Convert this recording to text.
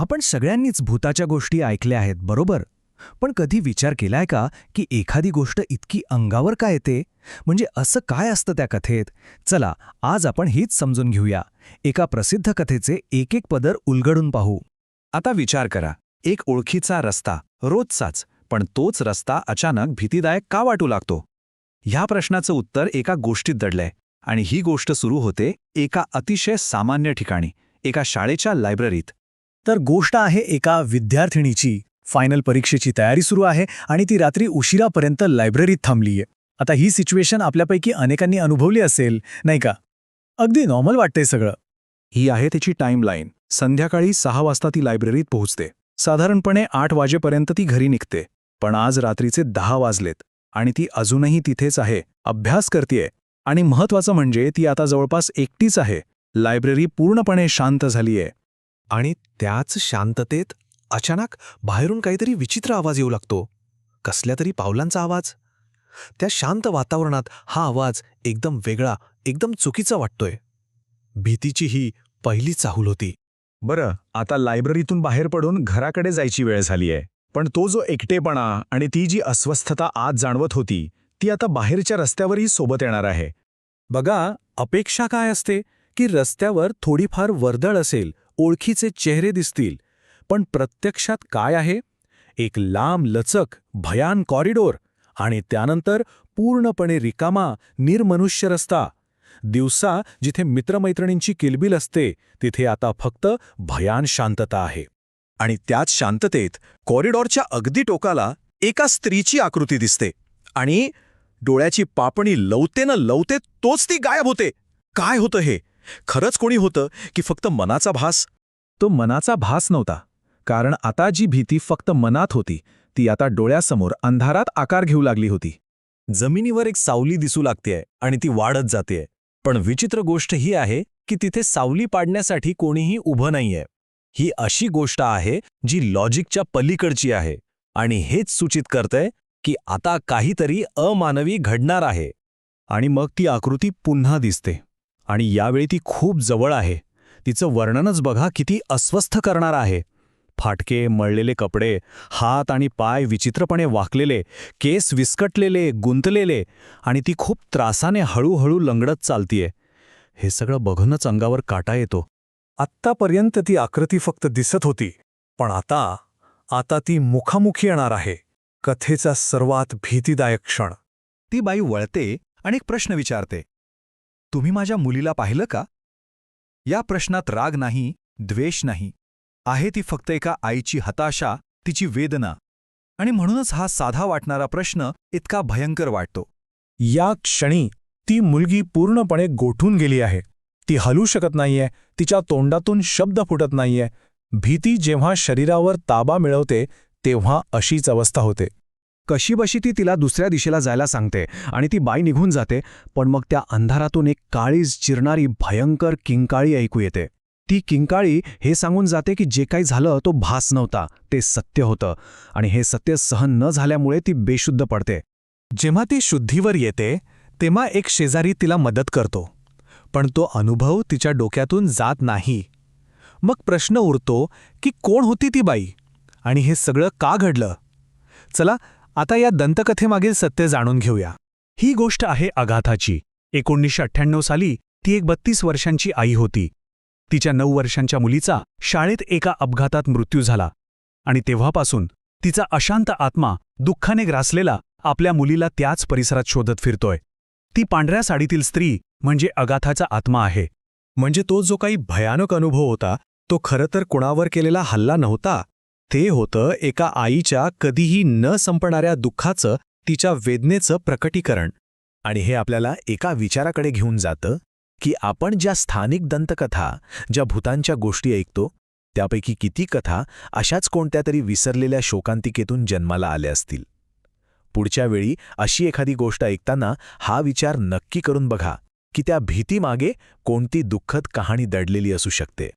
आपण सगळ्यांनीच भूताच्या गोष्टी ऐकल्या आहेत, बरोबर? पण कधी विचार केलाय का की एखादी गोष्ट इतकी अंगावर का येते? म्हणजे असं काय असतं त्या कथेत? चला, आज आपण हीच समजून घेऊया. एका प्रसिद्ध कथेचे एक एक पदर उलगडून पाहू. आता विचार करा, एक ओळखीचा रस्ता, रोजचाच, पण तोच रस्ता अचानक भीतीदायक का वाटू लागतो? ह्या प्रश्नाचं उत्तर एका गोष्टीत दडलंय. आणि ही गोष्ट सुरू होते एका अतिशय सामान्य ठिकाणी, एका शाळेच्या लायब्ररीत. तर गोष्ट आहे एका विद्यार्थिनीची. फायनल परीक्षेची तयारी सुरू आहे आणि ती रात्री उशिरापर्यंत लायब्ररीत थांबलीये. आता ही सिच्युएशन आपल्यापैकी अनेकांनी अनुभवली असेल, नाही का? अगदी नॉर्मल वाटतंय सगळं. ही आहे त्याची टाईमलाईन. संध्याकाळी 6 वाजता ती लायब्ररीत पोहोचते. साधारणपणे 8 वाजेपर्यंत ती घरी निघते. पण आज रात्रीचे 10 वाजलेत आणि ती अजूनही तिथेच आहे, अभ्यास करतेय. आणि महत्वाचं म्हणजे ती आता जवळपास एकटीच आहे. लायब्ररी पूर्णपणे शांत झालीये. आणि त्याच शांततेत अचानक बाहेरून काहीतरी विचित्र आवाज येऊ लागतो. कसल्या तरी पावलांचा आवाज. त्या शांत वातावरणात हा आवाज एकदम वेगळा, एकदम चुकीचा वाटतोय. भीतीची ही पहिली चाहूल होती. बरं, आता लायब्ररीतून बाहेर पडून घराकडे जायची वेळ झालीये. पण तो जो एकटेपणा आणि ती जी अस्वस्थता आत जाणवत होती, ती आता बाहेरच्या रस्त्यावरही सोबत येणार आहे. बघा, अपेक्षा काय असते की रस्त्यावर थोडीफार वर्दळ असेल, ओळखीचे चेहरे दिसतील. पण प्रत्यक्षात काय आहे? एक लांब लचक, भयान कॉरिडोर आणि त्यानंतर पूर्णपणे रिकामा, निर्मनुष्य रस्ता. दिवसा जिथे मित्रमैत्रिणींची किलबिल असते, तिथे आता फक्त भयान शांतता आहे. आणि त्याच शांततेत कॉरिडॉरच्या अगदी टोकाला एका स्त्रीची आकृती दिसते. आणि डोळ्याची पापणी लवते न लवते तोच ती गायब होते. काय होतं हे? खरंच कोणी होतं की फक्त मनाचा भास? तो मनाचा भास नव्हता. कारण आता जी भीती फक्त मनात होती, ती आता डोळ्यासमोर अंधारात आकार घेऊ लागली होती. जमिनीवर एक सावली दिसू लागतेय आणि ती वाढत जातेय. पण विचित्र गोष्ट ही आहे की तिथे सावली पाडण्यासाठी कोणीही उभं नाहीये. ही अशी गोष्ट आहे जी लॉजिकच्या पलीकडची आहे आणि हेच सूचित करतंय की आता काहीतरी अमानवी घडणार आहे. आणि मग ती आकृती पुन्हा दिसते. आणि यावेळी ती खूप जवळ आहे. तिचं वर्णनच बघा किती अस्वस्थ करणार आहे. फाटके, मळलेले कपडे, हात आणि पाय विचित्रपणे वाकलेले, केस विस्कटलेले, गुंतलेले, आणि ती खूप त्रासाने हळूहळू लंगडत चालतीये. हे सगळं बघूनच अंगावर काटा येतो. आत्तापर्यंत ती आकृती फक्त दिसत होती, पण आता ती मुखामुखी येणार आहे. कथेचा सर्वात भीतीदायक क्षण. ती बाई वळते आणि एक प्रश्न विचारते, तुम्ही माझ्या मुलीला पाहिलं का? या प्रश्नात राग नाही, द्वेष नाही. आहे ती फक्त एका आईची हताशा, तिची वेदना. आणि म्हणूनच हा साधा वाटणारा प्रश्न इतका भयंकर वाटतो. या क्षणी ती मुलगी पूर्णपणे गोठून गेली आहे. ती हलू शकत नाहीये. तिच्या तोंडातून शब्द फुटत नाहीये. भीती जेव्हा शरीरावर ताबा मिळवते तेव्हा अशीच अवस्था होते. कशीबशी ती तिला दुसऱ्या दिशेला जायला सांगते आणि ती बाई निघून जाते. पण मग त्या अंधारातून एक काळीज चिरणारी भयंकर किंकाळी ऐकू येते. ती किंकाळी हे सांगून जाते की जे काही झालं तो भास नव्हता, ते सत्य होतं. आणि हे सत्य सहन न झाल्यामुळे ती बेशुद्ध पडते. जेव्हा ती शुद्धीवर येते तेव्हा एक शेजारी तिला मदत करतो. पण तो अनुभव तिच्या डोक्यातून जात नाही. मग प्रश्न उरतो की कोण होती ती बाई आणि हे सगळं का घडलं? चला, आता या दंतकथेमागील सत्य जाणून घेऊया. ही गोष्ट आहे अगाथाची. 1998 साली ती एक 32 वर्षांची आई होती. तिच्या 9 वर्षांच्या मुलीचा शाळेत एका अपघातात मृत्यू झाला. आणि तेव्हापासून तिचा अशांत आत्मा दुःखाने ग्रासलेला आपल्या मुलीला त्याच परिसरात शोधत फिरतोय. ती पांढऱ्या साडीतील स्त्री म्हणजे अगाथाचा आत्मा आहे. म्हणजे तो जो काही भयानक अनुभव होता, तो खरं तर कुणावर केलेला हल्ला नव्हता. ते होतं एका आईच्या कधीही न संपणाऱ्या दुःखाचं, तिच्या वेदनेचं प्रकटीकरण. आणि हे आपल्याला एका विचाराकडे घेऊन जातं की आपण ज्या स्थानिक दंतकथा, ज्या भूतांच्या गोष्टी ऐकतो, त्यापैकी किती कथा अशाच कोणत्या तरी विसरलेल्या शोकांतिकेतून जन्माला आल्या असतील. पुढच्या वेळी अशी एखादी गोष्ट ऐकताना हा विचार नक्की करून बघा की त्या भीतीमागे कोणती दुःखद कहाणी दडलेली असू शकते.